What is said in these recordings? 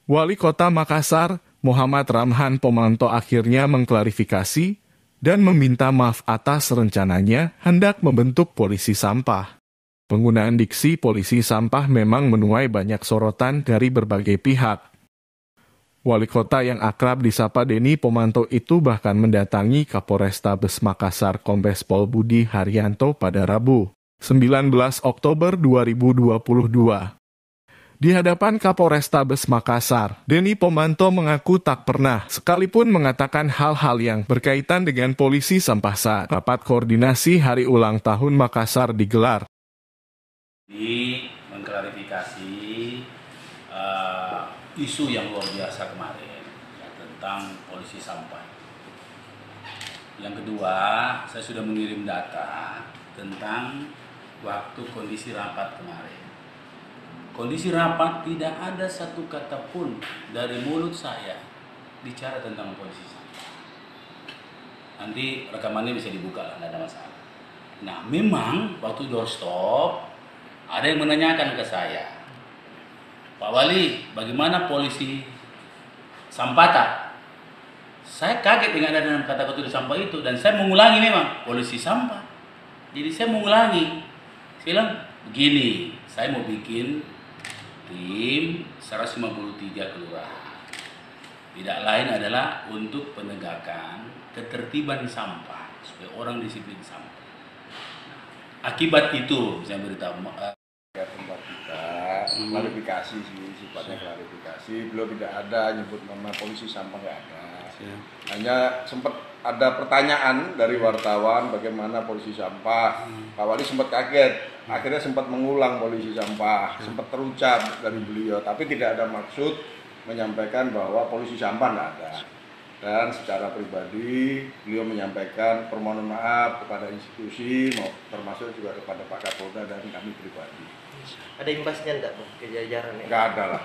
Wali Kota Makassar, Muhammad Ramhan Pomanto akhirnya mengklarifikasi dan meminta maaf atas rencananya hendak membentuk polisi sampah. Penggunaan diksi polisi sampah memang menuai banyak sorotan dari berbagai pihak. Wali Kota yang akrab disapa Denny Pomanto itu bahkan mendatangi Kapolrestabes Makassar Kombes Pol Budi Haryanto pada Rabu, 19 Oktober 2022. Di hadapan Kapolrestabes Makassar, Denny Pomanto mengaku tak pernah sekalipun mengatakan hal-hal yang berkaitan dengan polisi sampah saat rapat koordinasi hari ulang tahun Makassar digelar. Di mengklarifikasi isu yang luar biasa kemarin tentang polisi sampah. Yang kedua, saya sudah mengirim data tentang waktu kondisi rapat kemarin. Kondisi rapat tidak ada satu kata pun dari mulut saya bicara tentang polisi sampah. Nanti rekamannya bisa dibuka lah, tidak ada masalah. Nah, memang waktu doorstop ada yang menanyakan ke saya, Pak Wali, bagaimana polisi sampah tak? Saya kaget dengan ada kata-kata tulis sampah itu dan saya mengulangi memang polisi sampah. Jadi saya mengulangi, saya bilang begini, saya mau bikin tim 153 kelurahan. Tidak lain adalah untuk penegakan ketertiban sampah supaya orang disiplin sampah. Akibat itu saya beritahu tempat kita klarifikasi sih, sifatnya klarifikasi. Belum tidak ada nyebut nama polisi sampah, nggak ada. Hanya sempat ada pertanyaan dari wartawan bagaimana polisi sampah. Pak Wali sempat kaget, akhirnya sempat mengulang polisi sampah, sempat terucap dari beliau, tapi tidak ada maksud menyampaikan bahwa polisi sampah nggak ada. Dan secara pribadi beliau menyampaikan permohonan maaf kepada institusi, termasuk juga kepada Pak Kapolda dan kami pribadi. Ada imbasnya enggak, Bang, ke jajaran? Nggak ada lah.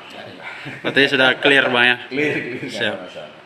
Berarti sudah clear, Bang ya? Clear, nggak ada masalah.